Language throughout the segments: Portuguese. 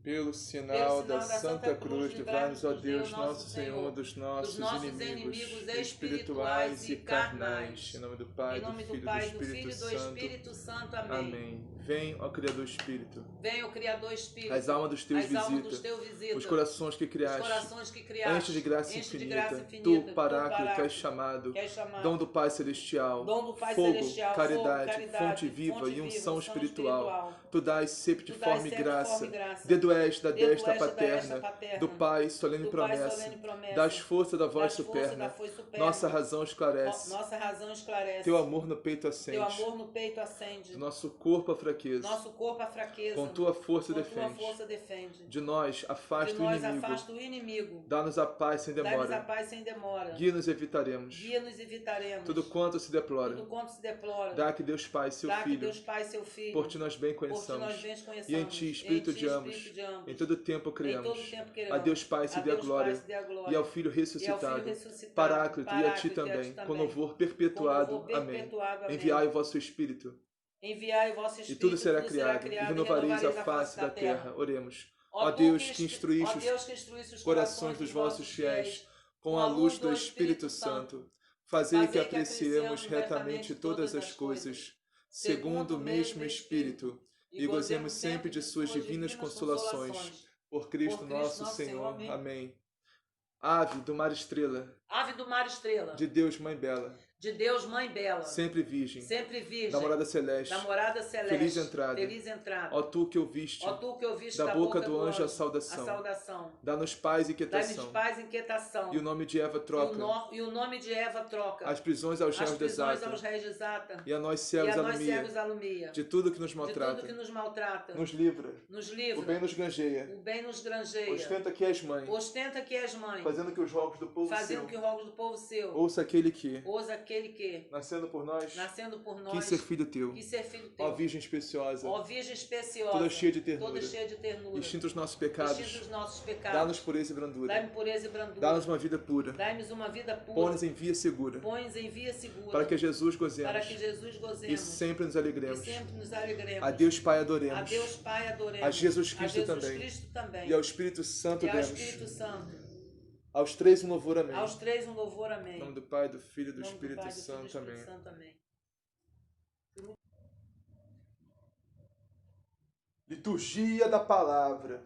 Pelo sinal da Santa Cruz, livrai-nos, ó Deus, nosso Senhor, dos nossos inimigos espirituais e carnais. Em nome do Pai, do Filho e do Espírito Santo. Amém. Vem, ó Criador Espírito. Vem, ó Criador Espírito. As almas dos teus visita. Os corações que criaste. Enche de graça infinita. Tu, Paráclito, és chamado. Dom do Pai Celestial. Fogo, caridade, fonte viva e unção espiritual. Tu dás septiforme graça. Dedo és da destra paterna. Do Pai, solene promessa. Das forças da voz superna. Nossa razão esclarece. Teu amor no peito acende. Do nosso corpo a fraqueza. Com tua força defende. De nós afasta o inimigo. Dá-nos a paz sem demora. Guia-nos evitaremos. Tudo quanto se deplora. Dá que Deus Pai, seu Filho. Por ti nós bem conheçamos. E em ti, Espírito de ambos. Em todo tempo criamos. A Deus Pai se dê a glória. E ao Filho ressuscitado. Paráclito e a ti também. Com louvor perpetuado. Amém. Enviai o vosso Espírito. E tudo será criado, e renovareis a face da terra. Oremos. Ó Deus, que instruíste os corações dos vossos fiéis com a luz do Espírito Santo, fazei que apreciemos retamente todas as coisas, segundo o mesmo Espírito, e gozemos sempre de suas divinas consolações. Por Cristo nosso Senhor. Amém. Ave do mar estrela. De Deus, Mãe bela. Sempre virgem. Da morada celeste. Feliz entrada. Ó tu que ouviste. Da boca do anjo a saudação. Dá-nos paz e quietação. E o nome de Eva troca. As prisões aos réis desata. E a nós cegos alumia. De tudo que nos maltrata. Nos livra. O bem nos granjeia. Ostenta que és mãe. Fazendo que os rogos do povo seu. Ouça aquele que, nascendo por nós, quis ser filho teu. Ó Virgem especiosa, toda cheia de ternura, extinta os nossos pecados, dá-nos pureza e brandura. Dá-nos uma vida pura. Põe-nos em via segura, para que Jesus gozemos, e sempre nos alegremos. A Deus Pai adoremos, a Jesus Cristo também, e ao Espírito Santo demos. Aos três um louvor, amém. Em nome do Pai, do Filho e do Espírito Santo, amém. Liturgia da Palavra,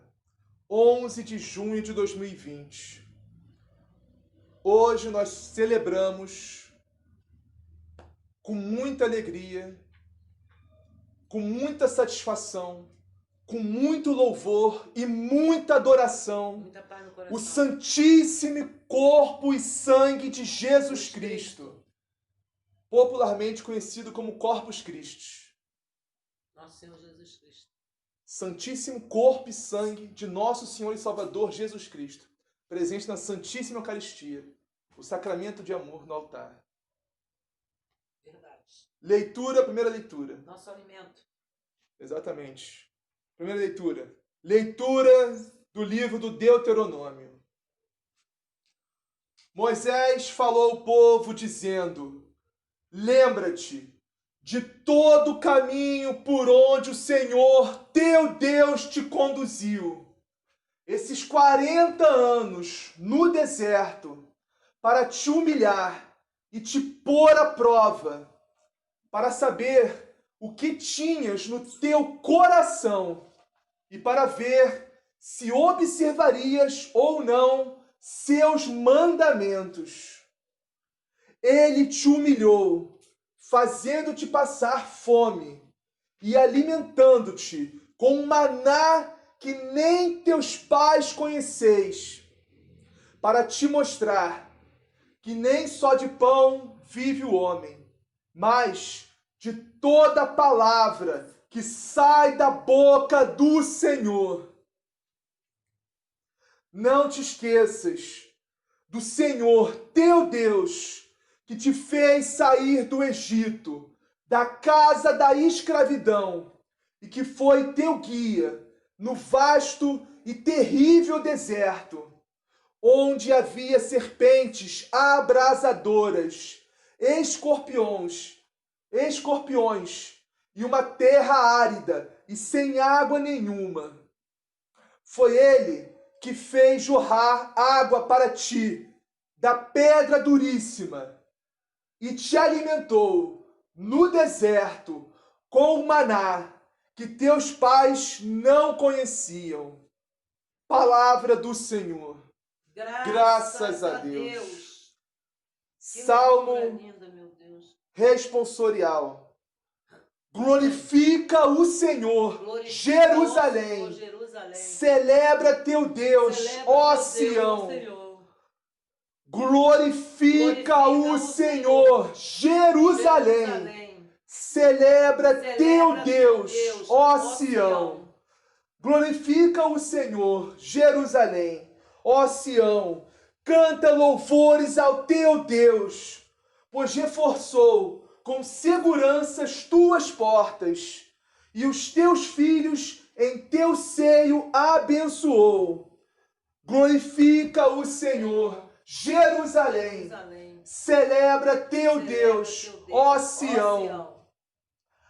11 de junho de 2020. Hoje nós celebramos com muita alegria, com muita satisfação, com muito louvor e muita adoração, o Santíssimo Corpo e Sangue de Jesus Cristo, popularmente conhecido como Corpus Christi. Nosso Senhor Jesus Cristo. Santíssimo Corpo e Sangue de Nosso Senhor e Salvador Jesus Cristo, presente na Santíssima Eucaristia, o sacramento de amor no altar. Verdade. Leitura, primeira leitura. Nosso alimento. Exatamente. Primeira leitura. Leitura do livro do Deuteronômio. Moisés falou ao povo dizendo: lembra-te de todo o caminho por onde o Senhor teu Deus te conduziu, esses 40 anos no deserto, para te humilhar e te pôr à prova, para saber o que tinhas no teu coração e para ver se observarias ou não seus mandamentos. Ele te humilhou, fazendo-te passar fome e alimentando-te com um maná que nem teus pais conheceis, para te mostrar que nem só de pão vive o homem, mas de toda palavra que sai da boca do Senhor. Não te esqueças do Senhor teu Deus, que te fez sair do Egito, da casa da escravidão, e que foi teu guia no vasto e terrível deserto, onde havia serpentes abrasadoras, escorpiões e uma terra árida e sem água nenhuma. Foi ele que fez jorrar água para ti, da pedra duríssima, e te alimentou no deserto com o maná que teus pais não conheciam. Palavra do Senhor. Graças a Deus. Salmo responsorial. Glorifica o Senhor, Jerusalém. Celebra teu Deus, ó Sião. Glorifica o Senhor, Jerusalém. Celebra teu Deus, ó Sião. Glorifica o Senhor, Jerusalém. Ó Sião, canta louvores ao teu Deus, pois reforçou com segurança as tuas portas, e os teus filhos em teu seio abençoou. Glorifica o Senhor, Jerusalém. Celebra teu Deus, ó Sião.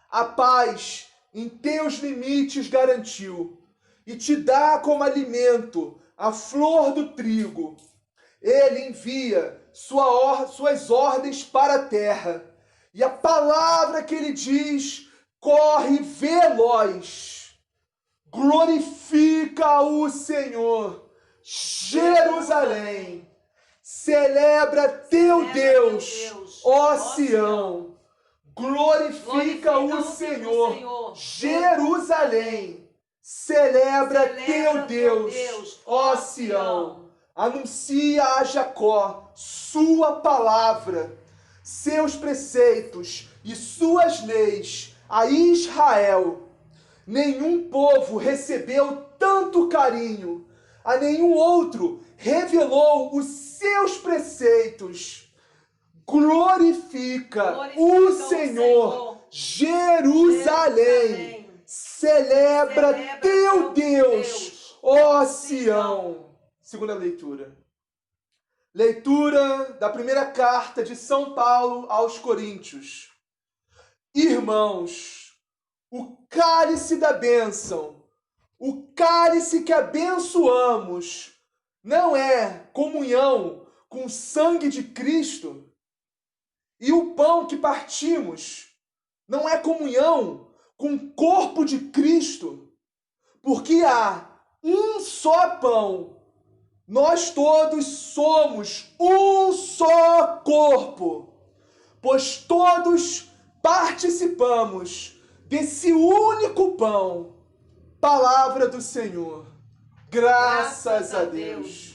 A paz em teus limites garantiu, e te dá como alimento a flor do trigo. Ele envia suas ordens para a terra, e a palavra que ele diz corre veloz. Glorifica o Senhor, Jerusalém. Celebra teu Deus, ó Sião. Glorifica o Senhor, Jerusalém. Celebra teu Deus, ó Sião. Anuncia a Jacó sua palavra, seus preceitos e suas leis a Israel. Nenhum povo recebeu tanto carinho, a nenhum outro revelou os seus preceitos. Glorifica o Senhor, Jerusalém. Celebra teu Deus, ó Sião. Segunda leitura. Leitura da primeira carta de São Paulo aos Coríntios. Irmãos, o cálice da bênção, o cálice que abençoamos, não é comunhão com o sangue de Cristo? E o pão que partimos não é comunhão com o corpo de Cristo? Porque há um só pão, nós todos somos um só corpo, pois todos participamos desse único pão. Palavra do Senhor. Graças a Deus.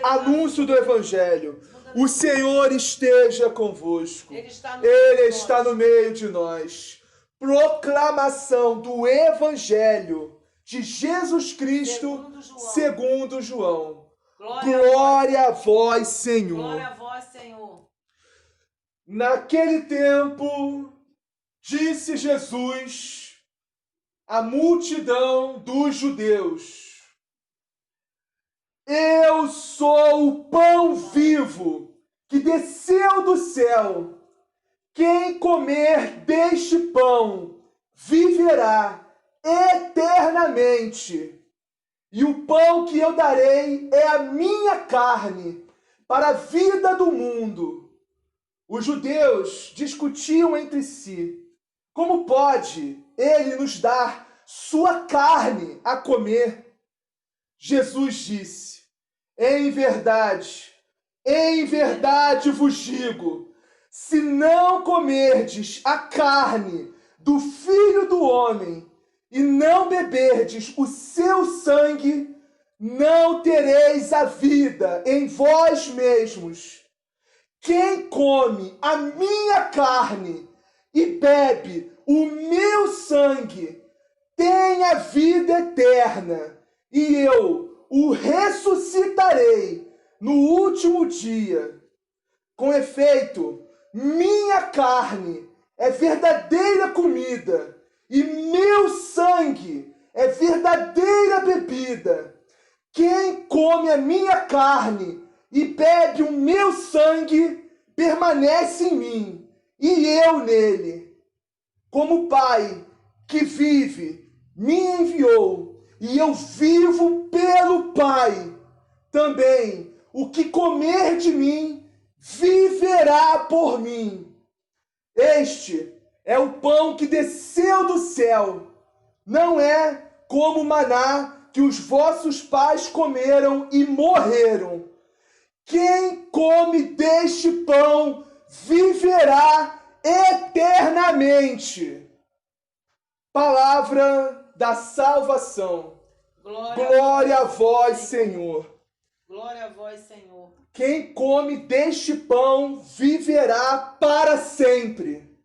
Anúncio do Evangelho. O Senhor esteja convosco. Ele está no meio de nós. Proclamação do Evangelho de Jesus Cristo segundo João. Glória a vós, Senhor. Glória a vós, Senhor. Naquele tempo, disse Jesus à multidão dos judeus: Eu sou o pão vivo que desceu do céu. Quem comer deste pão viverá eternamente. E o pão que eu darei é a minha carne para a vida do mundo. Os judeus discutiam entre si: como pode ele nos dar sua carne a comer? Jesus disse: em verdade vos digo, se não comerdes a carne do Filho do Homem e não beberdes o seu sangue, não tereis a vida em vós mesmos. Quem come a minha carne e bebe o meu sangue tem a vida eterna, e eu o ressuscitarei no último dia. Com efeito, minha carne é verdadeira comida e meu sangue é verdadeira bebida. Quem come a minha carne e bebe o meu sangue permanece em mim e eu nele. Como o Pai que vive me enviou, e eu vivo pelo Pai. Também o que comer de mim viverá por mim. Este é o pão que desceu do céu. Não é como o maná que os vossos pais comeram e morreram. Quem come deste pão viverá eternamente. Palavra da salvação. Glória a vós, Senhor. Glória a vós, Senhor. Quem come deste pão viverá para sempre.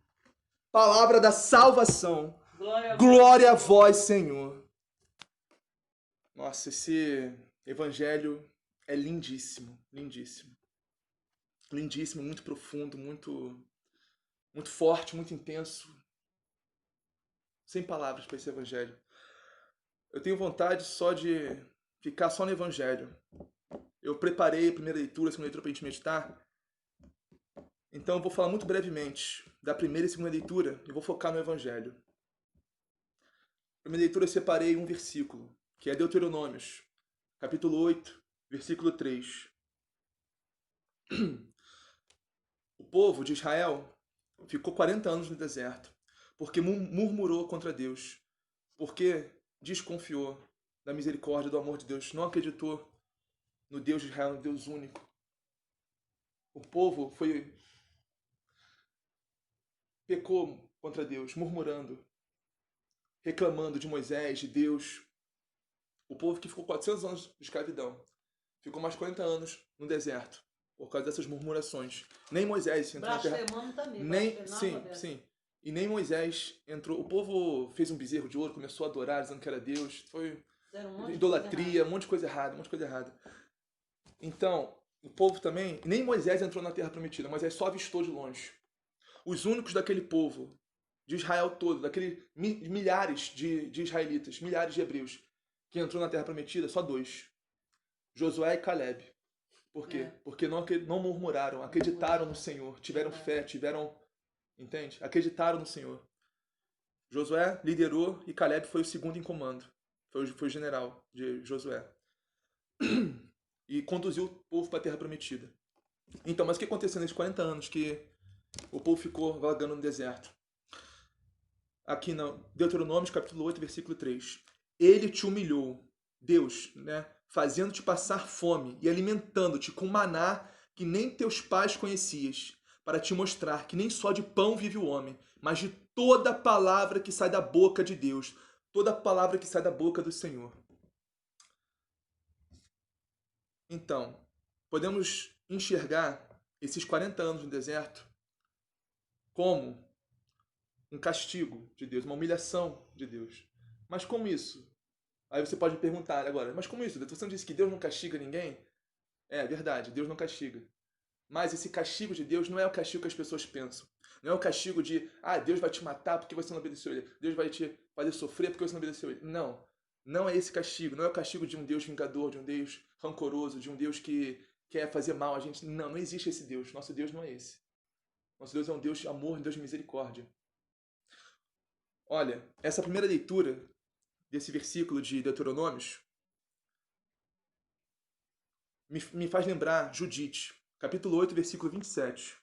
Palavra da salvação. Glória a vós, Senhor. Nossa, esse evangelho é lindíssimo, lindíssimo. Lindíssimo, muito profundo, muito forte, muito intenso. Sem palavras para esse evangelho. Eu tenho vontade só de ficar só no evangelho. Eu preparei a primeira leitura, a segunda leitura para a gente meditar. Então eu vou falar muito brevemente da primeira e segunda leitura e vou focar no evangelho. Na primeira leitura eu separei um versículo, que é Deuteronômios, capítulo 8, versículo 3. O povo de Israel ficou 40 anos no deserto, porque murmurou contra Deus, porque desconfiou da misericórdia, do amor de Deus, não acreditou no Deus de Israel, no Deus único. O povo pecou contra Deus, murmurando, reclamando de Moisés, de Deus. O povo que ficou 400 anos de escravidão, ficou mais 40 anos no deserto, por causa dessas murmurações. Nem Moisés entrou na terra. Blasfemando também. Sim. E nem Moisés entrou. O povo fez um bezerro de ouro, começou a adorar, dizendo que era Deus. Foi idolatria, um monte de coisa errada. Então, o povo também, nem Moisés entrou na terra prometida, Moisés só avistou de longe. Os únicos daquele povo, de Israel todo, daqueles milhares de israelitas, milhares de hebreus, que entrou na terra prometida, só 2. Josué e Caleb. Por quê? Porque não murmuraram, acreditaram no Senhor, tiveram fé, entende? Acreditaram no Senhor. Josué liderou e Caleb foi o segundo em comando. Foi o general de Josué. E conduziu o povo para a terra prometida. Então, mas o que aconteceu nesses 40 anos que o povo ficou vagando no deserto? Aqui no Deuteronômio, capítulo 8, versículo 3. Ele te humilhou, Deus, né? Fazendo-te passar fome e alimentando-te com maná que nem teus pais conhecias, para te mostrar que nem só de pão vive o homem, mas de toda palavra que sai da boca de Deus, toda palavra que sai da boca do Senhor. Então, podemos enxergar esses 40 anos no deserto como um castigo de Deus, uma humilhação de Deus. Mas como isso? Aí você pode perguntar agora, mas como isso? Você não disse que Deus não castiga ninguém? É verdade, Deus não castiga. Mas esse castigo de Deus não é o castigo que as pessoas pensam. Não é o castigo de, Deus vai te matar porque você não obedeceu ele. Deus vai te fazer sofrer porque você não obedeceu ele. Não. Não é esse castigo. Não é o castigo de um Deus vingador, de um Deus rancoroso, de um Deus que quer fazer mal a gente. Não existe esse Deus. Nosso Deus não é esse. Nosso Deus é um Deus de amor, um Deus de misericórdia. Olha, essa primeira leitura desse versículo de Deuteronômios me faz lembrar Judite, capítulo 8, versículo 27.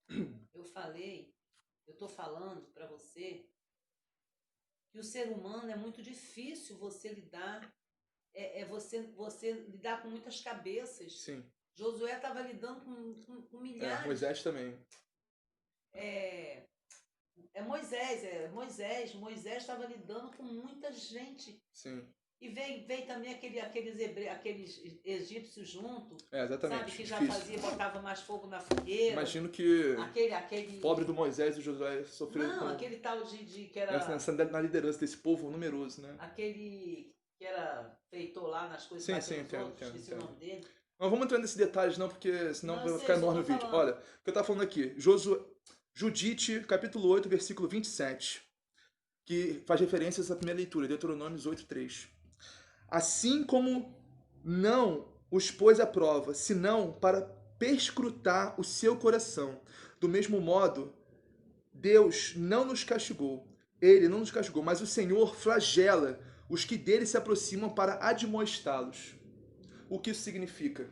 Eu estou falando para você que o ser humano é muito difícil você lidar, você lidar com muitas cabeças. Sim. Josué estava lidando com milhares. Moisés também. Moisés estava lidando com muita gente. Sim. E veio também aqueles egípcios junto. Exatamente. Sabe, que já botava mais fogo na fogueira. Imagino que aquele pobre do Moisés e Josué sofreram com... aquele tal de que era... Na liderança desse povo numeroso, né? Aquele que era feitor lá nas coisas. Entendo. Esqueci o nome dele. Não vamos entrar nesses detalhes não, porque senão vai ficar enorme o vídeo. Olha, o que eu estava falando aqui. Judite, capítulo 8, versículo 27. Que faz referência a essa primeira leitura, Deuteronômios 8, 3. Assim como não os pôs à prova, senão para perscrutar o seu coração. Do mesmo modo, Deus não nos castigou. Ele não nos castigou, mas o Senhor flagela os que dele se aproximam para admoestá-los. O que isso significa?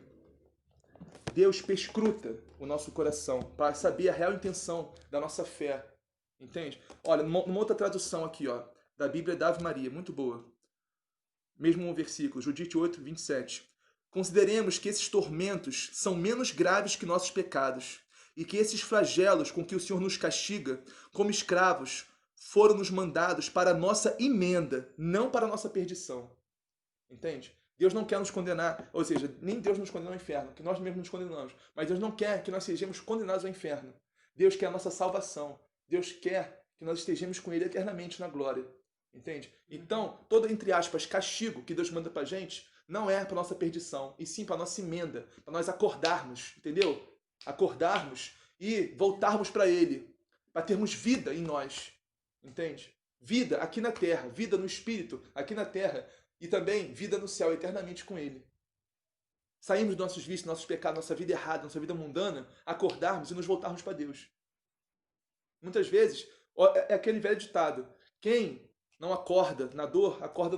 Deus perscruta o nosso coração para saber a real intenção da nossa fé. Entende? Olha, numa outra tradução aqui, ó, da Bíblia da Ave Maria, muito boa. Mesmo um versículo, Judite 8, 27. Consideremos que esses tormentos são menos graves que nossos pecados, e que esses flagelos com que o Senhor nos castiga, como escravos, foram-nos mandados para a nossa emenda, não para a nossa perdição. Entende? Deus não quer nos condenar, ou seja, nem Deus nos condena ao inferno, que nós mesmos nos condenamos, mas Deus não quer que nós sejamos condenados ao inferno. Deus quer a nossa salvação. Deus quer que nós estejamos com Ele eternamente na glória. Entende? Então, todo, entre aspas, castigo que Deus manda pra gente não é para nossa perdição, e sim para nossa emenda, para nós acordarmos, entendeu? Acordarmos e voltarmos para Ele, para termos vida em nós. Entende? Vida aqui na terra, vida no Espírito aqui na terra, e também vida no céu, eternamente com Ele. Sairmos dos nossos vícios, nossos pecados, nossa vida errada, nossa vida mundana, acordarmos e nos voltarmos para Deus. Muitas vezes, é aquele velho ditado, quem não acorda na dor, acorda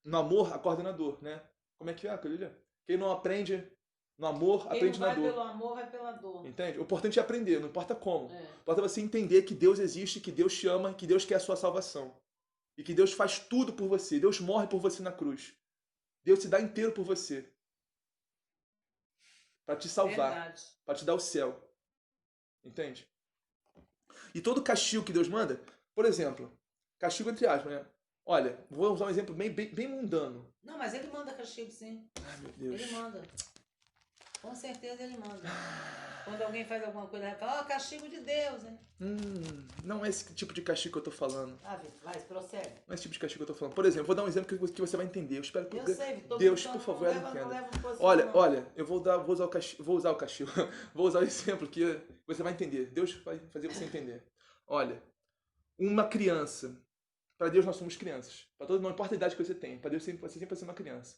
no amor, acorda na dor, né? Como é que é, Calilia? Quem não aprende no amor, aprende na dor. Quem vai pelo amor, vai pela dor. Entende? O importante é aprender, não importa como. O importante é você entender que Deus existe, que Deus te ama, que Deus quer a sua salvação. E que Deus faz tudo por você. Deus morre por você na cruz. Deus se dá inteiro por você. Para te salvar. Para te dar o céu. Entende? E todo castigo que Deus manda, por exemplo, castigo entre aspas, né? Olha, vou usar um exemplo bem mundano. Não, mas ele manda castigo, sim. Ai, meu Deus. Ele manda. Com certeza ele manda. Quando alguém faz alguma coisa, ele fala, castigo de Deus, né? Não é esse tipo de castigo que eu tô falando. Vai, prossegue. Não é esse tipo de castigo que eu tô falando. Por exemplo, vou dar um exemplo que você vai entender. Eu espero que Vitor, Deus, por favor, ela entenda. Olha, eu vou usar o castigo. Vou usar o exemplo que você vai entender. Deus vai fazer você entender. Olha, uma criança. Para Deus nós somos crianças. Para todo, não importa a idade que você tem. Para Deus você sempre vai ser uma criança.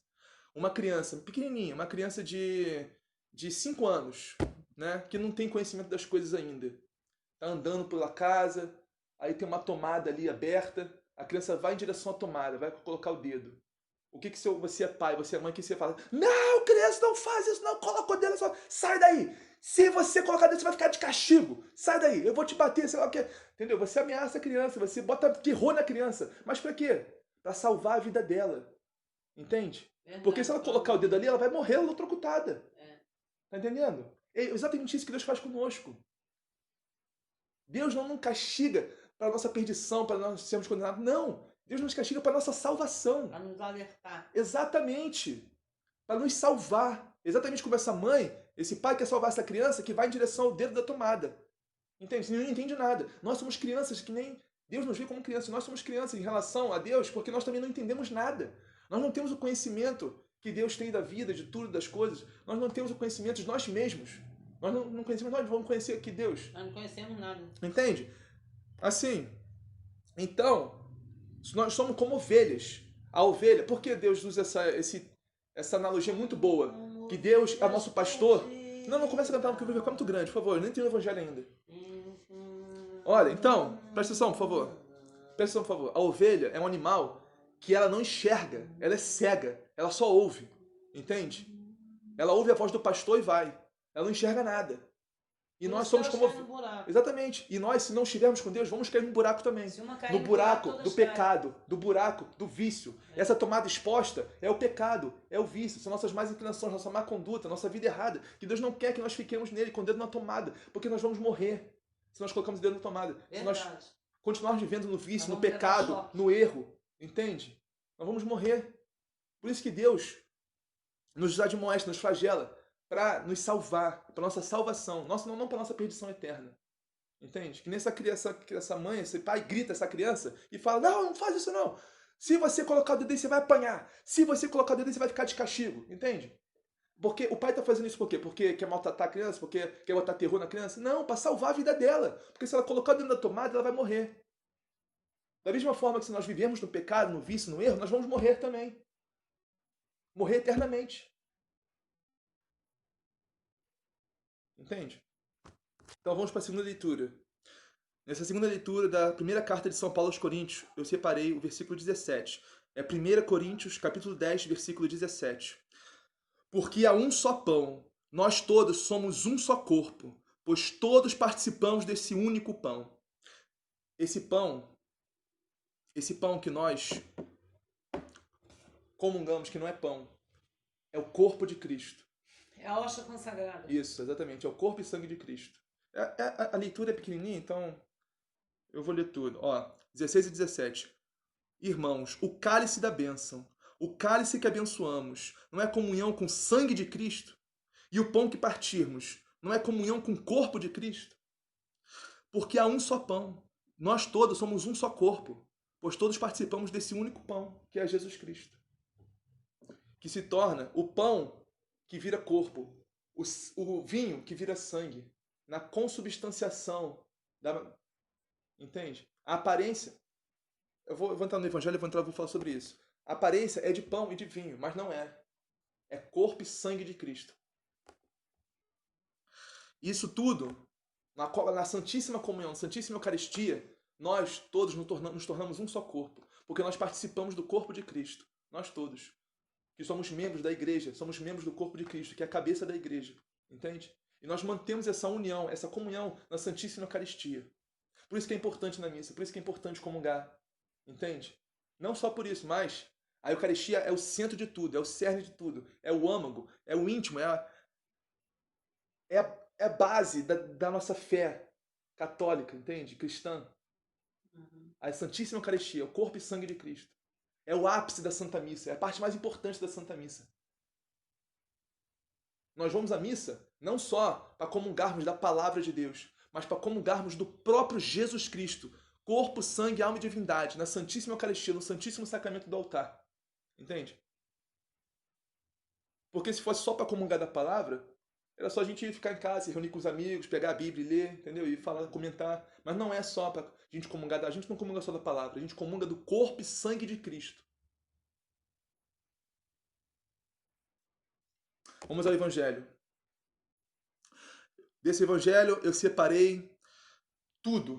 Uma criança pequenininha, uma criança de 5 anos, né, que não tem conhecimento das coisas ainda. Tá andando pela casa, aí tem uma tomada ali aberta, a criança vai em direção à tomada, vai colocar o dedo. O que se você é pai, você é mãe, que você fala? Não, criança, não faz isso, não, coloca o dedo, só sai daí. Se você colocar o dedo, você vai ficar de castigo. Sai daí, eu vou te bater, sei lá o quê. Entendeu? Você ameaça a criança, você bota terror na criança. Mas pra quê? Pra salvar a vida dela. Entende? Porque se ela colocar o dedo ali, ela vai morrer eletrocutada. Tá entendendo? É exatamente isso que Deus faz conosco. Deus não nos castiga para a nossa perdição, para nós sermos condenados. Não. Deus nos castiga para a nossa salvação. Para nos alertar. Exatamente. Para nos salvar. Exatamente como essa mãe, esse pai quer salvar essa criança que vai em direção ao dedo da tomada. Entende? Você não entende nada. Nós somos crianças que nem... Deus nos vê como crianças. Nós somos crianças em relação a Deus porque nós também não entendemos nada. Nós não temos o conhecimento que Deus tem da vida, de tudo, das coisas. Nós não temos o conhecimento de nós mesmos. Nós não conhecemos, nós vamos conhecer aqui Deus. Nós não conhecemos nada. Entende? Assim, então, nós somos como ovelhas. A ovelha, por que Deus usa essa analogia muito boa? Que Deus é nosso pastor. Não começa a cantar porque vai ficar muito grande, por favor. Eu nem tenho o evangelho ainda. Olha, então, presta atenção, por favor. Presta atenção, por favor. A ovelha é um animal que ela não enxerga, ela é cega, ela só ouve, entende? Ela ouve a voz do pastor e vai, ela não enxerga nada. E nós somos como... Exatamente. E nós, se não estivermos com Deus, vamos cair num buraco também. No buraco do pecado, do buraco do vício. Essa tomada exposta é o pecado, é o vício, são nossas más inclinações, nossa má conduta, nossa vida errada. Que Deus não quer que nós fiquemos nele com o dedo na tomada, porque nós vamos morrer se nós colocamos o dedo na tomada. Se nós continuarmos vivendo no vício, no pecado, no erro. Entende? Nós vamos morrer. Por isso que Deus nos admoesta, nos flagela, para nos salvar, para nossa salvação, não para nossa perdição eterna. Entende? Que nem essa mãe, esse pai grita essa criança e fala, não faz isso não. Se você colocar o dedo aí, você vai apanhar. Se você colocar o dedo aí, você vai ficar de castigo. Entende? Porque o pai está fazendo isso por quê? Porque quer maltratar a criança? Porque quer botar terror na criança? Não, para salvar a vida dela. Porque se ela colocar o dedo na tomada, ela vai morrer. Da mesma forma que se nós vivemos no pecado, no vício, no erro, nós vamos morrer também. Morrer eternamente. Entende? Então vamos para a segunda leitura. Nessa segunda leitura da primeira carta de São Paulo aos Coríntios, eu separei o versículo 17. É 1 Coríntios, capítulo 10, versículo 17. Porque há um só pão, nós todos somos um só corpo, pois todos participamos desse único pão. Esse pão que nós comungamos, que não é pão, é o corpo de Cristo. É a hóstia consagrada. Isso, exatamente. É o corpo e sangue de Cristo. A leitura é pequenininha, então eu vou ler tudo. Ó, 16 e 17. Irmãos, o cálice da bênção, o cálice que abençoamos, não é comunhão com o sangue de Cristo? E o pão que partirmos, não é comunhão com o corpo de Cristo? Porque há um só pão. Nós todos somos um só corpo, pois todos participamos desse único pão, que é Jesus Cristo. Que se torna o pão que vira corpo, o vinho que vira sangue, na consubstanciação da... Entende? A aparência... Eu vou entrar no Evangelho, vou falar sobre isso. A aparência é de pão e de vinho, mas não é. É corpo e sangue de Cristo. Isso tudo, na Santíssima Comunhão, na Santíssima Eucaristia, nós todos nos tornamos um só corpo, porque nós participamos do corpo de Cristo. Nós todos. Que somos membros da igreja, somos membros do corpo de Cristo, que é a cabeça da igreja. Entende? E nós mantemos essa união, essa comunhão na Santíssima Eucaristia. Por isso que é importante na missa, por isso que é importante comungar. Entende? Não só por isso, mas a Eucaristia é o centro de tudo, é o cerne de tudo, é o âmago, é o íntimo, é a base da nossa fé católica, entende? Cristã. A Santíssima Eucaristia, o corpo e sangue de Cristo. É o ápice da Santa Missa, é a parte mais importante da Santa Missa. Nós vamos à missa não só para comungarmos da palavra de Deus, mas para comungarmos do próprio Jesus Cristo, corpo, sangue, alma e divindade, na Santíssima Eucaristia, no Santíssimo Sacramento do altar. Entende? Porque se fosse só para comungar da palavra, era só a gente ficar em casa, se reunir com os amigos, pegar a Bíblia e ler, entendeu? E falar, comentar. Mas não é só para a gente comungar, a gente não comunga só da palavra, a gente comunga do corpo e sangue de Cristo. Vamos ao Evangelho. Desse Evangelho eu separei tudo.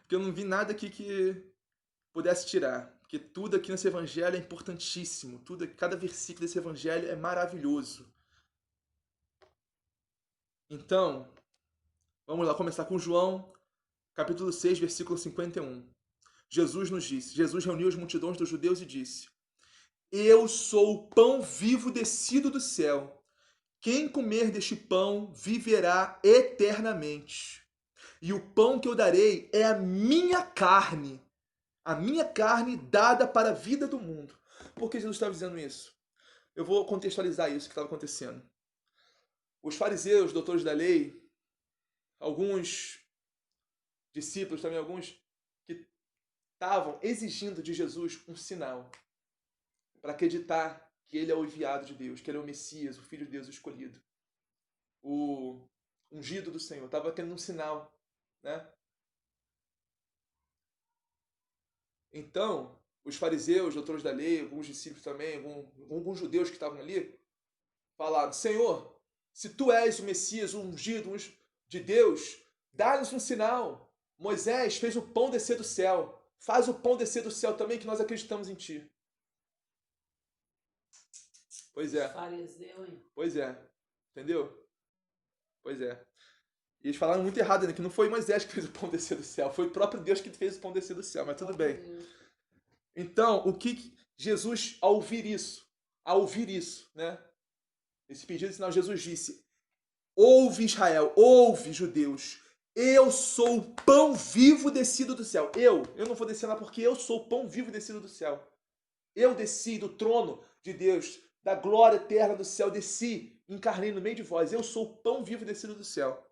Porque eu não vi nada aqui que pudesse tirar. Porque tudo aqui nesse Evangelho é importantíssimo. Cada versículo desse Evangelho é maravilhoso. Então, vamos lá começar com João, capítulo 6, versículo 51. Jesus reuniu as multidões dos judeus e disse: Eu sou o pão vivo descido do céu. Quem comer deste pão viverá eternamente. E o pão que eu darei é a minha carne dada para a vida do mundo. Por que Jesus estava dizendo isso? Eu vou contextualizar isso que estava acontecendo. Os fariseus, doutores da lei, alguns discípulos também, alguns que estavam exigindo de Jesus um sinal para acreditar que ele é o enviado de Deus, que ele é o Messias, o Filho de Deus escolhido, o ungido do Senhor. Estava querendo um sinal, né? Então, os fariseus, doutores da lei, alguns discípulos também, alguns judeus que estavam ali, falaram: Senhor, se tu és o Messias, o ungido de Deus, dá-nos um sinal. Moisés fez o pão descer do céu. Faz o pão descer do céu também, que nós acreditamos em ti. Pois é. Fariseu, hein? Pois é. Entendeu? Pois é. E eles falaram muito errado, né? Que não foi Moisés que fez o pão descer do céu. Foi o próprio Deus que fez o pão descer do céu. Mas tudo bem. Então, o que Jesus, ao ouvir isso, né? Esse pedido de sinal, Jesus disse: Ouve Israel, ouve judeus. Eu sou o pão vivo descido do céu. Eu não vou descer lá porque eu sou o pão vivo descido do céu. Eu desci do trono de Deus, da glória eterna do céu, desci, encarnei no meio de vós. Eu sou o pão vivo descido do céu.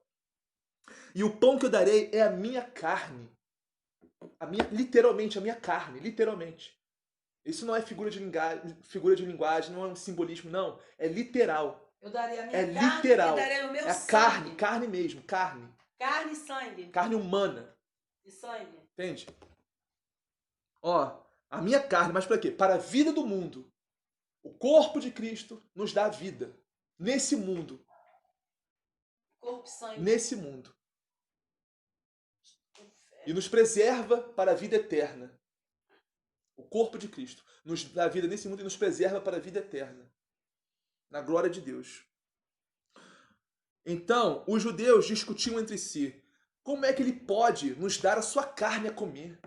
E o pão que eu darei é a minha carne. Literalmente, a minha carne, literalmente. Isso não é figura de linguagem, não é um simbolismo, não. É literal. Eu daria a minha carne, literal. Eu daria o meu sangue. Carne mesmo, carne. Carne e sangue. Carne humana. E sangue. Entende? Ó, a minha carne, mas para quê? Para a vida do mundo. O corpo de Cristo nos dá vida. Nesse mundo. Corpo e sangue. Nesse mundo. E nos preserva para a vida eterna. O corpo de Cristo nos dá vida nesse mundo e nos preserva para a vida eterna. Na glória de Deus. Então, os judeus discutiam entre si. Como é que ele pode nos dar a sua carne a comer?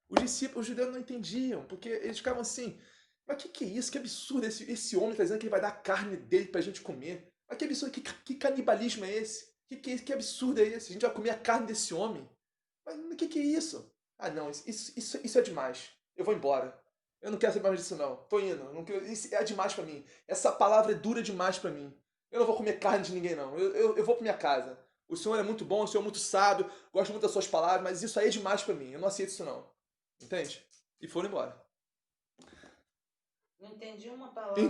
Os judeus não entendiam, porque eles ficavam assim, mas que é isso? Que absurdo, esse homem está dizendo que ele vai dar a carne dele para a gente comer. Mas que absurdo, que canibalismo é esse? Que absurdo é esse? A gente vai comer a carne desse homem? Mas o que é isso? Ah não, isso é demais. Eu vou embora. Eu não quero saber mais disso não. Tô indo. Isso é demais para mim. Essa palavra é dura demais para mim. Eu não vou comer carne de ninguém não. Eu vou para minha casa. O Senhor é muito bom, o Senhor é muito sábio, gosto muito das suas palavras, mas isso aí é demais para mim. Eu não aceito isso não. Entende? E foram embora. Não entendi uma palavra.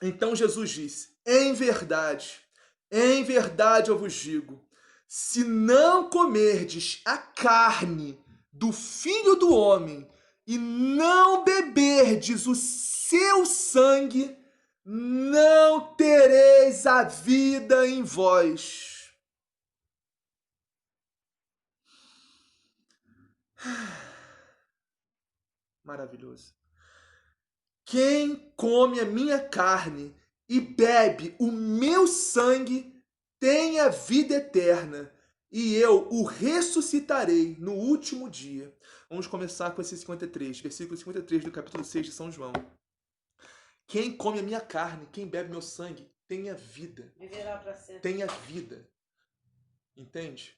Então Jesus disse, em verdade eu vos digo, se não comerdes a carne do Filho do Homem e não beberdes o seu sangue, não tereis a vida em vós. Maravilhoso. Quem come a minha carne e bebe o meu sangue tem a vida eterna, e eu o ressuscitarei no último dia. Vamos começar com esse 53, versículo 53 do capítulo 6 de São João. Quem come a minha carne, quem bebe meu sangue, tem a vida. Viverá para sempre. Tem a vida. Entende?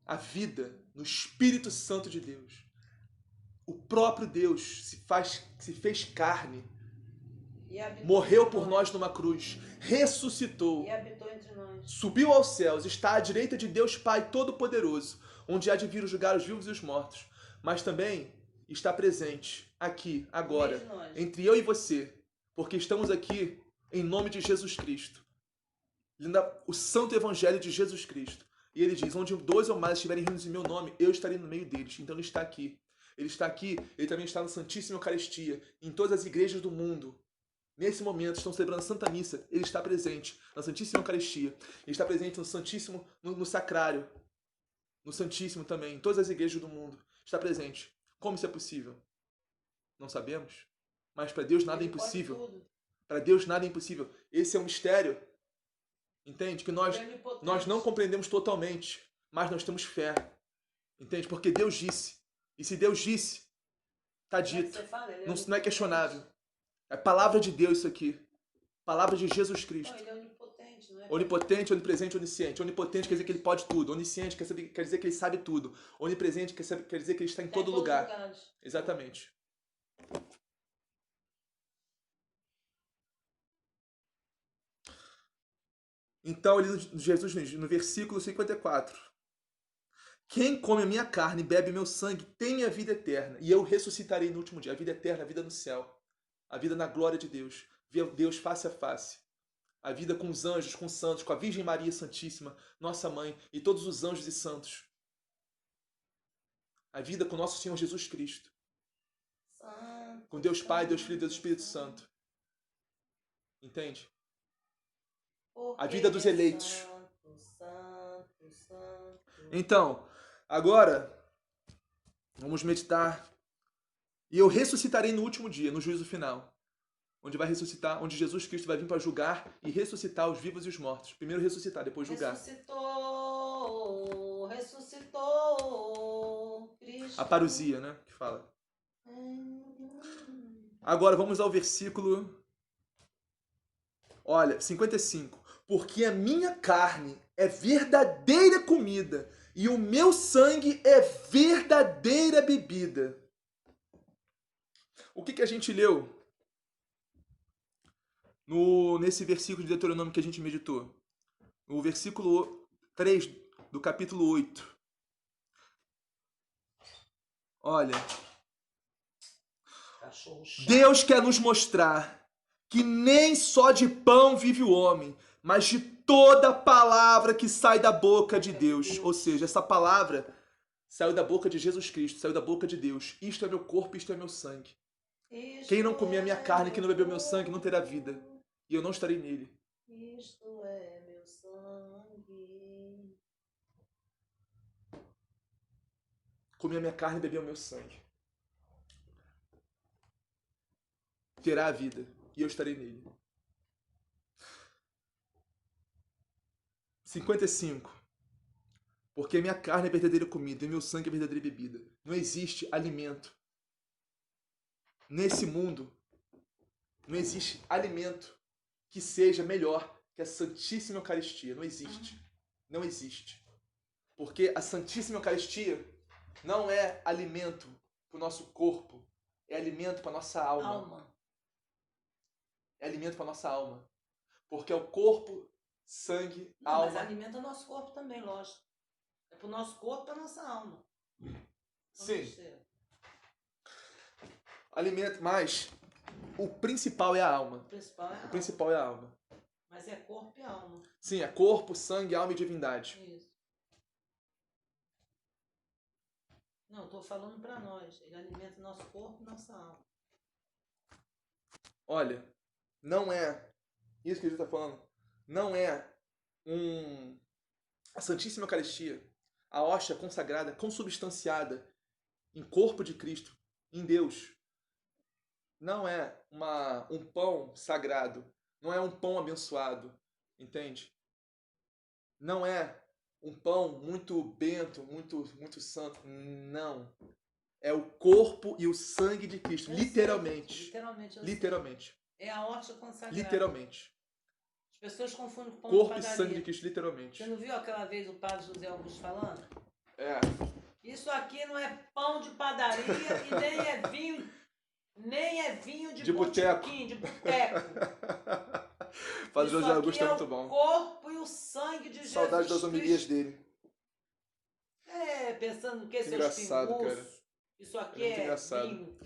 A vida no Espírito Santo de Deus. O próprio Deus se fez carne, morreu por nós numa cruz, ressuscitou, e habitou entre nós. Subiu aos céus, está à direita de Deus Pai Todo-Poderoso, onde há de vir julgar os vivos e os mortos, mas também está presente aqui, agora, entre eu e você, porque estamos aqui em nome de Jesus Cristo, o Santo Evangelho de Jesus Cristo. E ele diz, onde 2 ou mais estiverem reunidos em meu nome, eu estarei no meio deles. Então ele está aqui. Ele está aqui, ele também está na Santíssima Eucaristia, em todas as igrejas do mundo. Nesse momento, estão celebrando a Santa Missa. Ele está presente na Santíssima Eucaristia. Ele está presente no Santíssimo, no Sacrário. No Santíssimo também, em todas as igrejas do mundo. Está presente. Como isso é possível? Não sabemos. Mas para Deus nada é impossível. Para Deus nada é impossível. Esse é um mistério. Entende? Que nós não compreendemos totalmente. Mas nós temos fé. Entende? Porque Deus disse. E se Deus disse, está dito. Não é questionável. É palavra de Deus isso aqui. Palavra de Jesus Cristo. Não, ele é onipotente, não é? Onipotente, onipresente, onisciente. Onipotente quer dizer que ele pode tudo. Onisciente quer dizer que ele sabe tudo. Onipresente quer dizer que ele está em todo lugar. Exatamente. Então, Jesus diz, no versículo 54. Quem come a minha carne e bebe meu sangue tem a vida eterna, e eu ressuscitarei no último dia. A vida eterna, a vida no céu. A vida na glória de Deus. Ver Deus face a face. A vida com os anjos, com os santos, com a Virgem Maria Santíssima, nossa mãe, e todos os anjos e santos. A vida com nosso Senhor Jesus Cristo. Com Deus Pai, Deus Filho e Deus Espírito Santo. Entende? A vida dos eleitos. Então, agora, vamos meditar. E eu ressuscitarei no último dia, no juízo final. Onde vai ressuscitar, onde Jesus Cristo vai vir para julgar e ressuscitar os vivos e os mortos. Primeiro ressuscitar, depois julgar. Ressuscitou, Cristo. A parousia, né? Que fala. Agora vamos ao versículo... Olha, 55. Porque a minha carne é verdadeira comida e o meu sangue é verdadeira bebida. O que a gente leu nesse versículo de Deuteronômio que a gente meditou? No versículo 3 do capítulo 8. Olha, Deus quer nos mostrar que nem só de pão vive o homem, mas de toda palavra que sai da boca de Deus. Ou seja, essa palavra saiu da boca de Jesus Cristo, saiu da boca de Deus. Isto é meu corpo, isto é meu sangue. Quem não comer a minha carne, quem não beber o meu sangue, não terá vida. E eu não estarei nele. Isto é meu sangue. Comer a minha carne e beber o meu sangue. verá a vida, e eu estarei nele. 55. Porque minha carne é verdadeira comida e meu sangue é verdadeira bebida. Não existe alimento. Nesse mundo, não existe alimento que seja melhor que a Santíssima Eucaristia. Não existe. Não existe. Porque a Santíssima Eucaristia não é alimento para o nosso corpo, é alimento para a nossa alma. É alimento para a nossa alma. Porque é o corpo, sangue, alma. Mas alimenta o nosso corpo também, lógico. É para o nosso corpo e para a nossa alma. Sim. Alimento, mas o principal é a alma. O principal é a alma. Mas é corpo e alma. Sim, é corpo, sangue, alma e divindade. Isso. Não, estou falando para nós. Ele alimenta o nosso corpo e nossa alma. Olha, não é isso que Jesus está falando. Não é a Santíssima Eucaristia, a hóstia consagrada, consubstanciada em corpo de Cristo, em Deus. Não é um pão sagrado, não é um pão abençoado, entende? Não é um pão muito bento, muito santo, não. É o corpo e o sangue de Cristo, literalmente. Literalmente. É a hóstia consagrada. Literalmente. As pessoas confundem com pão corpo de padaria. E sangue de Cristo, literalmente. Você não viu aquela vez o padre José Augusto falando? É. Isso aqui não é pão de padaria e nem é vinho de boteco. De boteco. Padre José Augusto é muito bom. O corpo e o sangue de Jesus. Saudade das homilias dele. Pensando que seus engraçado, cara. Isso aqui é engraçado. Vinho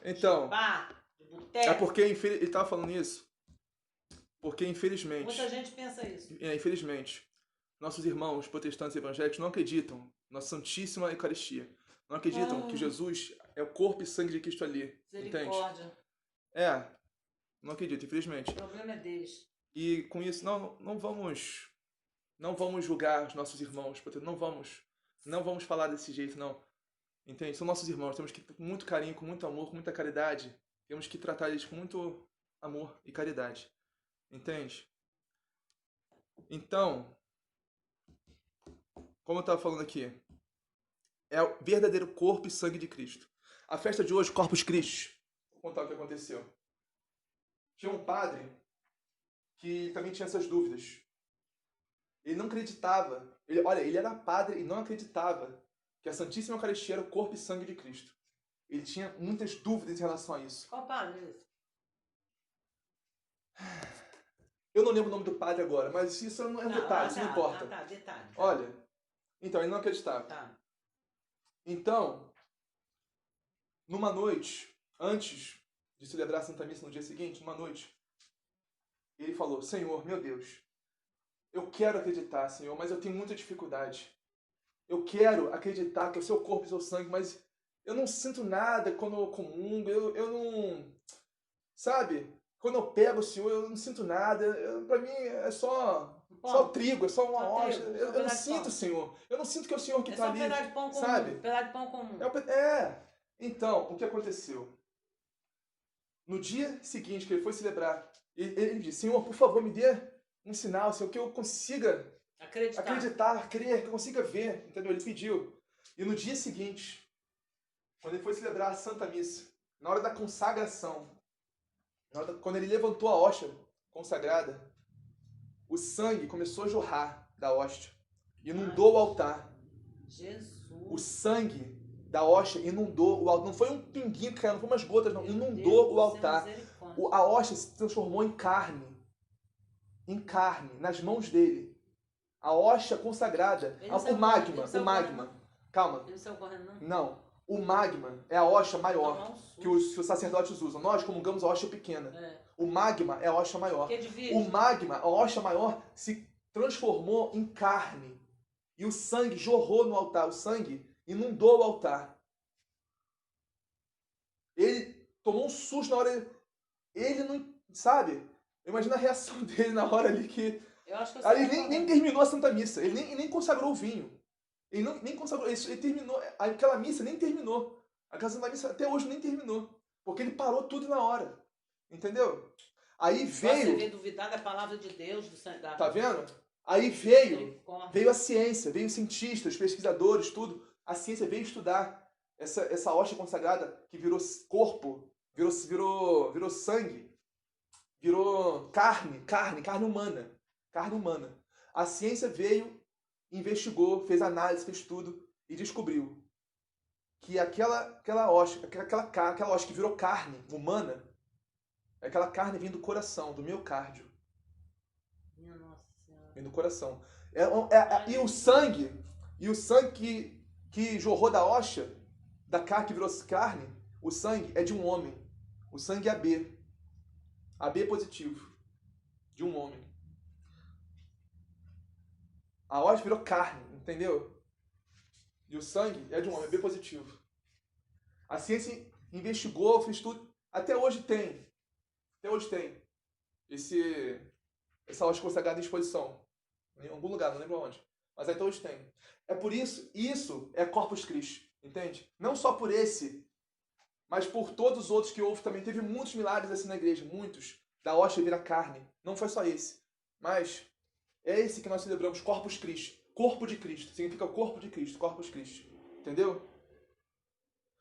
então, de bar, de boteco. É porque ele estava falando isso. Porque infelizmente. Muita gente pensa isso. Infelizmente, nossos irmãos protestantes e evangélicos não acreditam na Santíssima Eucaristia. Não acreditam que Jesus é o corpo e sangue de Cristo ali. Misericórdia. Entende? Não acredito, infelizmente. O problema é deles. E com isso, não vamos julgar os nossos irmãos, não vamos falar desse jeito, não. Entende? São nossos irmãos, temos que, com muito carinho, com muito amor, com muita caridade, temos que tratar eles com muito amor e caridade. Entende? Então, como eu estava falando aqui, é o verdadeiro corpo e sangue de Cristo. A festa de hoje, Corpus Christi, vou contar o que aconteceu. Tinha um padre que também tinha essas dúvidas. Ele não acreditava. Ele era padre e não acreditava que a Santíssima Eucaristia era o corpo e sangue de Cristo. Ele tinha muitas dúvidas em relação a isso. Qual padre é esse? Eu não lembro o nome do padre agora, mas isso não é um detalhe, isso não importa. Detalhe. Olha, então, ele não acreditava. Tá. Então, numa noite, antes de celebrar a Santa Missa no dia seguinte, numa noite, ele falou: Senhor, meu Deus, eu quero acreditar, Senhor, mas eu tenho muita dificuldade. Eu quero acreditar que é o seu corpo e o seu sangue, mas eu não sinto nada quando eu comungo, eu não... Sabe? Quando eu pego o Senhor, eu não sinto nada. Pra mim é só trigo, é só uma hóstia. Eu não sinto, Senhor. Eu não sinto que é o Senhor que está ali. É só um pedaço de pão comum. Sabe? Pedaço de pão comum. Então, o que aconteceu? No dia seguinte que ele foi celebrar, ele disse: Senhor, por favor, me dê um sinal, Senhor, que eu consiga acreditar, crer, que eu consiga ver. Entendeu? Ele pediu. E no dia seguinte, quando ele foi celebrar a Santa Missa, na hora da consagração, quando ele levantou a hóstia consagrada, o sangue começou a jorrar da hóstia. Inundou o altar. Jesus. O sangue da hóstia inundou o altar. Não foi um pinguinho que caiu, não foi umas gotas, não. Inundou o altar. A hóstia se transformou em carne. Em carne, nas mãos dele. A hóstia consagrada. O magma. Calma. Ele saiu correndo, não? Não. O magma é a hóstia maior que os sacerdotes usam. Nós comungamos a hóstia pequena. O magma é a hóstia maior. O magma, a hóstia maior, se transformou em carne. E o sangue jorrou no altar. O sangue inundou o altar. Ele tomou um susto na hora. Ele não... Sabe? Imagina a reação dele na hora ali que... Ele nem terminou a Santa Missa. Ele nem consagrou o vinho. Ele nem consagrou. Ele terminou. Aquela missa nem terminou. Aquela Santa Missa até hoje nem terminou. Porque ele parou tudo na hora. Entendeu? Aí veio... Você veio duvidar da palavra de Deus. Tá vendo? Aí veio a ciência, veio os cientistas, pesquisadores, tudo. A ciência veio estudar essa hóstia consagrada que virou corpo, virou sangue, virou carne humana. Carne humana. A ciência veio, investigou, fez análise, fez tudo e descobriu que aquela hóstia que virou carne humana, é aquela carne vindo do coração, do miocárdio. Minha Nossa Senhora. Vindo do coração. E o sangue que jorrou da hóstia, da carne que virou carne, o sangue é de um homem. O sangue é AB. AB positivo. De um homem. A hóstia virou carne, entendeu? E o sangue é de um homem, AB positivo. A ciência investigou, fez tudo. Até hoje tem essa hóstia consagrada em exposição. Em algum lugar, não lembro onde. Mas até hoje tem. É por isso é Corpus Christi, entende? Não só por esse, mas por todos os outros que houve também. Teve muitos milagres assim na igreja, muitos. Da hóstia virar carne. Não foi só esse. Mas é esse que nós celebramos, Corpus Christi. Corpo de Cristo. Significa corpo de Cristo, Corpus Christi. Entendeu?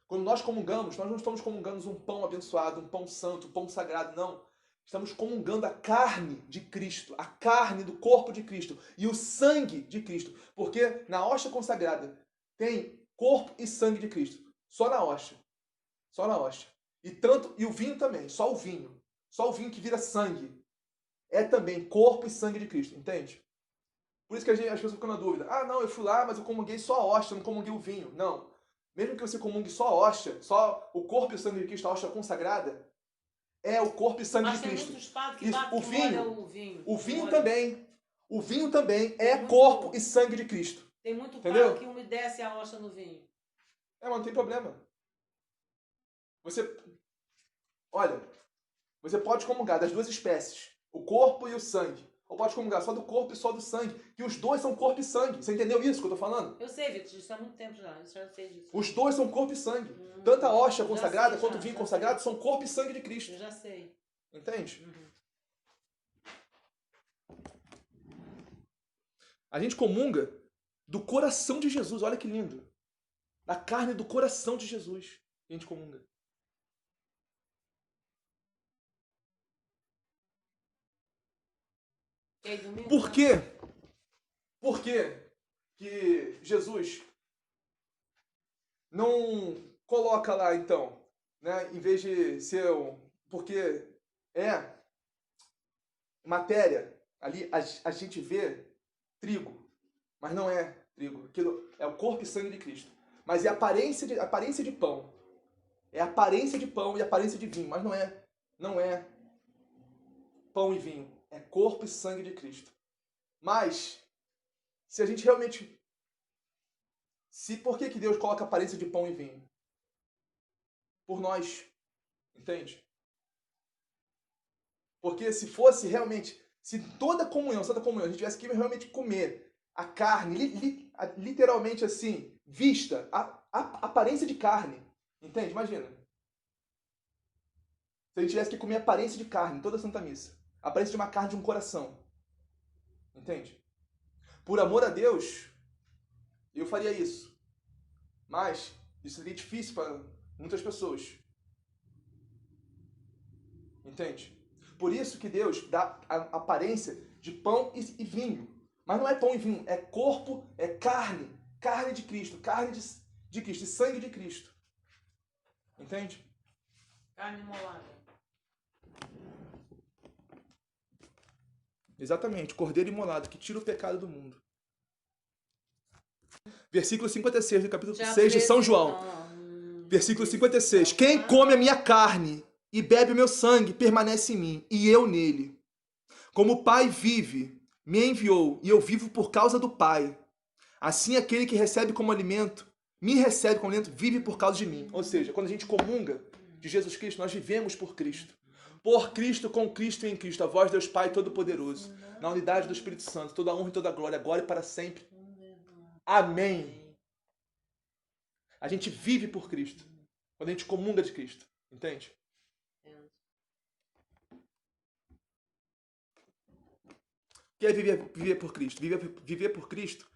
Quando nós comungamos, nós não estamos comungando um pão abençoado, um pão santo, um pão sagrado, não. Estamos comungando a carne de Cristo, a carne do corpo de Cristo e o sangue de Cristo. Porque na hóstia consagrada tem corpo e sangue de Cristo. Só na hóstia. Só na hóstia. E o vinho também, só o vinho. Só o vinho que vira sangue. É também corpo e sangue de Cristo, entende? Por isso que as pessoas ficam na dúvida. Ah, não, eu fui lá, mas eu comunguei só a hóstia, não comunguei o vinho. Não. Mesmo que você comungue só a hóstia, só o corpo e o sangue de Cristo, a hóstia consagrada, é o corpo e sangue de Cristo. O vinho também é corpo e sangue de Cristo. Tem muito padre que umedece a hóstia no vinho. Mas não tem problema. Você pode comungar das duas espécies, o corpo e o sangue. Ou pode comungar só do corpo e só do sangue. Que os dois são corpo e sangue. Você entendeu isso que eu tô falando? Eu sei, Vitor, isso há muito tempo já. Eu já sei disso. Os dois são corpo e sangue. Tanto a hóstia consagrada quanto o vinho consagrado são corpo e sangue de Cristo. Eu já sei. Entende? A gente comunga do coração de Jesus. Olha que lindo. Da carne do coração de Jesus. A gente comunga. Por quê? Por quê que Jesus não coloca lá, então, né, em vez de ser porque é matéria, ali a gente vê trigo, mas não é trigo, aquilo é o corpo e sangue de Cristo, mas é aparência de pão, é aparência de pão e aparência de vinho, mas não é pão e vinho, é corpo e sangue de Cristo. Mas se a gente realmente por que Deus coloca aparência de pão e vinho? Por nós. Entende? Porque se fosse realmente, se toda comunhão, a gente tivesse que realmente comer a carne, literalmente assim, vista, a aparência de carne. Entende? Imagina. Se a gente tivesse que comer a aparência de carne, toda a Santa Missa. A aparência de uma carne de um coração. Entende? Por amor a Deus, eu faria isso. Mas isso seria difícil para muitas pessoas. Entende? Por isso que Deus dá a aparência de pão e vinho. Mas não é pão e vinho, é corpo, é carne. Carne de Cristo, carne de Cristo, e sangue de Cristo. Entende? Carne molada. Exatamente, cordeiro imolado, que tira o pecado do mundo. Versículo 56 do capítulo 6 de São João. Versículo 56. Quem come a minha carne e bebe o meu sangue permanece em mim, e eu nele. Como o Pai vive, me enviou, e eu vivo por causa do Pai. Assim aquele que recebe como alimento, me recebe como alimento, vive por causa de mim. Ou seja, quando a gente comunga de Jesus Cristo, nós vivemos por Cristo. Por Cristo, com Cristo e em Cristo, a voz de Deus Pai Todo-Poderoso, na unidade do Espírito Santo, toda a honra e toda a glória, agora e para sempre. Amém. A gente vive por Cristo, quando a gente comunga de Cristo, entende? que é viver por Cristo? Viver por Cristo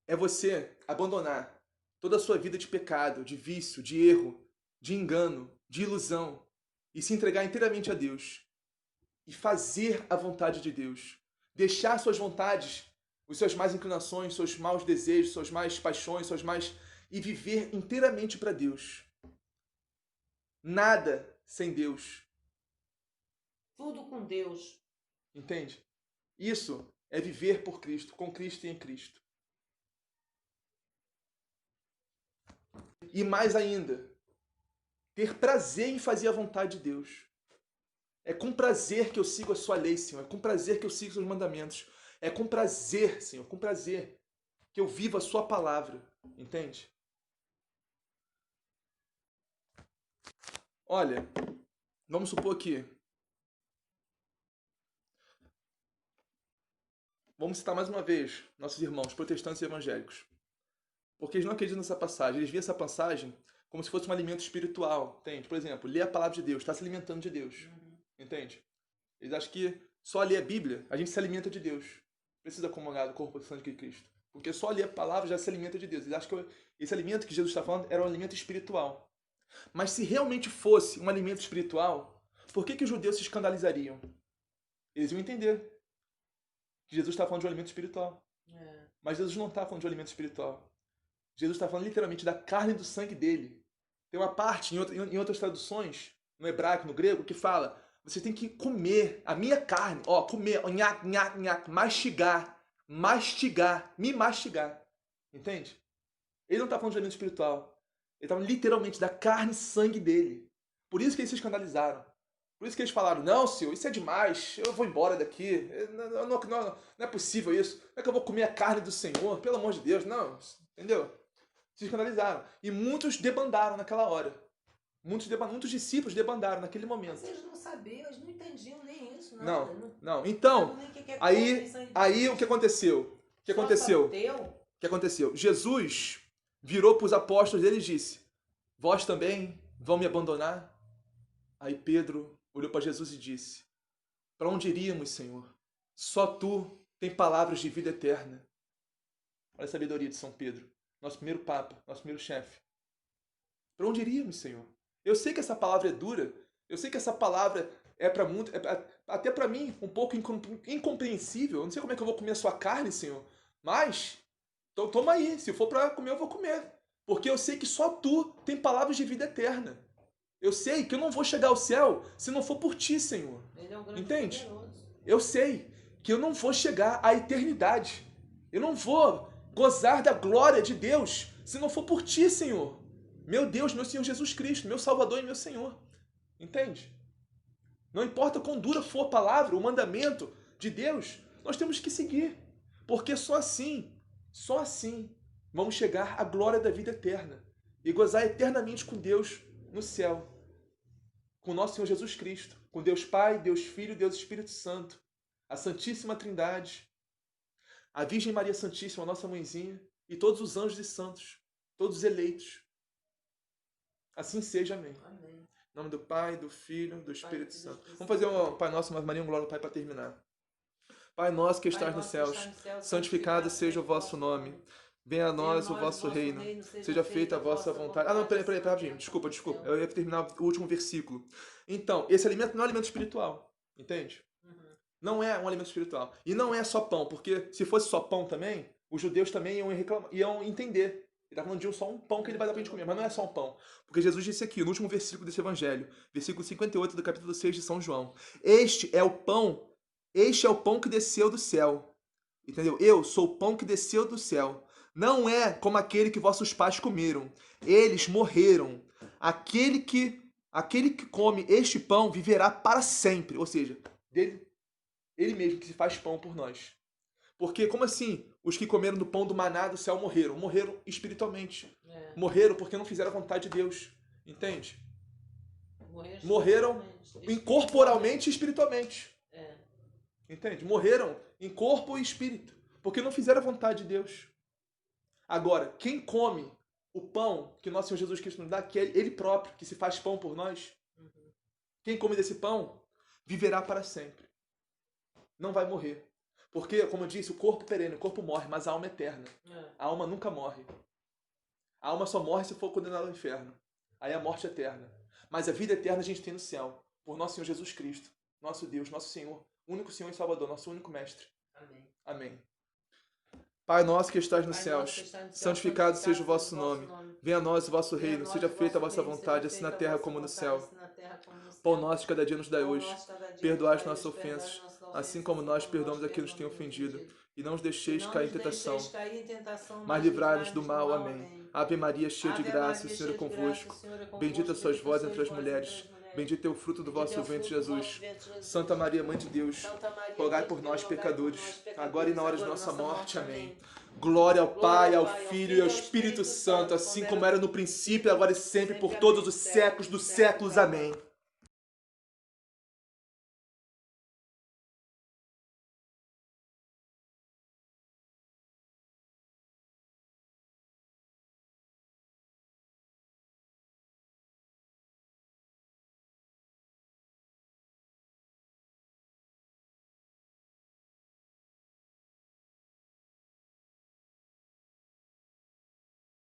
é você abandonar toda a sua vida de pecado, de vício, de erro, de engano, de ilusão e se entregar inteiramente a Deus e fazer a vontade de Deus. Deixar suas vontades, as suas más inclinações, seus maus desejos, suas más paixões, e viver inteiramente para Deus. Nada sem Deus. Tudo com Deus. Entende? Isso é viver por Cristo, com Cristo e em Cristo. E mais ainda, ter prazer em fazer a vontade de Deus. É com prazer que eu sigo a sua lei, Senhor. É com prazer que eu sigo os seus mandamentos. É com prazer, Senhor, com prazer que eu vivo a sua palavra. Entende? Olha, vamos supor que... Vamos citar mais uma vez nossos irmãos protestantes e evangélicos. Porque eles não acreditam nessa passagem. Eles veem essa passagem como se fosse um alimento espiritual. Entende? Por exemplo, ler a palavra de Deus, está se alimentando de Deus. Entende? Eles acham que só ler a Bíblia, a gente se alimenta de Deus. Precisa comungar do corpo e sangue de Cristo. Porque só ler a palavra já se alimenta de Deus. Eles acham que esse alimento que Jesus está falando era um alimento espiritual. Mas se realmente fosse um alimento espiritual, por que os judeus se escandalizariam? Eles iam entender que Jesus está falando de um alimento espiritual. Mas Jesus não está falando de um alimento espiritual. Jesus está falando literalmente da carne e do sangue dele. Tem uma parte em outras traduções, no hebraico, no grego, que fala: você tem que comer a minha carne, comer, mastigar, me mastigar. Entende? Ele não está falando de alimento espiritual. Ele está falando literalmente da carne e sangue dele. Por isso que eles se escandalizaram. Por isso que eles falaram: não, Senhor, isso é demais, eu vou embora daqui. Não é possível isso. Como é que eu vou comer a carne do Senhor? Pelo amor de Deus, não. Entendeu? Se escandalizaram. E muitos debandaram naquela hora. Muitos discípulos debandaram naquele momento. Mas eles não sabiam, eles não entendiam nem isso. Não. Então, aí o que aconteceu? O que aconteceu? Jesus virou para os apóstolos dele e disse: vós também vão me abandonar? Aí Pedro olhou para Jesus e disse: para onde iríamos, Senhor? Só tu tem palavras de vida eterna. Olha a sabedoria de São Pedro, nosso primeiro papa, nosso primeiro chefe. Para onde iríamos, Senhor? Eu sei que essa palavra é dura, eu sei que essa palavra é para muito, até para mim, um pouco incompreensível. Eu não sei como é que eu vou comer a sua carne, Senhor, mas então toma aí, se for para comer, eu vou comer. Porque eu sei que só tu tem palavras de vida eterna. Eu sei que eu não vou chegar ao céu se não for por ti, Senhor. Ele é um grande entende? poderoso. Eu sei que eu não vou chegar à eternidade. Eu não vou gozar da glória de Deus se não for por ti, Senhor. Meu Deus, meu Senhor Jesus Cristo, meu Salvador e meu Senhor. Entende? Não importa quão dura for a palavra, o mandamento de Deus, nós temos que seguir. Porque só assim, vamos chegar à glória da vida eterna. E gozar eternamente com Deus no céu. Com nosso Senhor Jesus Cristo. Com Deus Pai, Deus Filho, Deus Espírito Santo. A Santíssima Trindade. A Virgem Maria Santíssima, a nossa mãezinha. E todos os anjos e santos. Todos os eleitos. Assim seja, amém. Amém. Em nome do Pai, do Filho, do Espírito Santo. Vamos fazer um Pai Nosso, mas Maria, um glória ao Pai para terminar. Pai nosso que estás nos céus, santificado seja o vosso nome. Venha a nós o vosso reino. Seja feita a vossa vontade. Ah, não, peraí, rapidinho. Desculpa. Eu ia terminar o último versículo. Então, esse alimento não é um alimento espiritual. Entende? Não é um alimento espiritual. E não é só pão, porque se fosse só pão também, os judeus também iam entender. Ele está falando de só um pão que ele vai dar para a gente comer, mas não é só um pão. Porque Jesus disse aqui, no último versículo desse evangelho, versículo 58 do capítulo 6 de São João: Este é o pão que desceu do céu. Entendeu? Eu sou o pão que desceu do céu. Não é como aquele que vossos pais comeram. Eles morreram. Aquele que come este pão viverá para sempre. Ou seja, ele mesmo que se faz pão por nós. Porque, como assim? Os que comeram do pão do maná do céu morreram. Morreram espiritualmente. Morreram porque não fizeram a vontade de Deus. Entende? Morreram incorporalmente e espiritualmente. Entende? Morreram em corpo e espírito. Porque não fizeram a vontade de Deus. Agora, quem come o pão que nosso Senhor Jesus Cristo nos dá, que é Ele próprio, que se faz pão por nós, quem come desse pão, viverá para sempre. não vai morrer. Porque, como eu disse, o corpo perene, o corpo morre, mas a alma é eterna. A alma nunca morre. A alma só morre se for condenada ao inferno. Aí a morte é eterna. Mas a vida eterna a gente tem no céu, por nosso Senhor Jesus Cristo, nosso Deus, nosso Senhor, único Senhor e Salvador, nosso único Mestre. Amém. Amém. Pai nosso que estás nos céus, santificado seja o vosso nome. Venha a nós o vosso reino, seja feita a vossa vontade, assim na terra como no céu. Pão nosso de cada dia nos dai hoje. Perdoai as nossas ofensas, assim como nós perdoamos a quem nos tem ofendido. E não os deixeis cair em tentação, mas livrai-nos do mal. Amém. Ave Maria, cheia de graça, o Senhor é convosco. Bendita sois vós entre as mulheres. Bendito é o fruto do vosso ventre, Jesus. Santa Maria, Mãe de Deus, rogai por nós, pecadores, agora e na hora de nossa morte. Amém. Glória ao Pai, ao Filho e ao Espírito Santo, assim como era no princípio, agora e sempre, por todos os séculos dos séculos. Amém.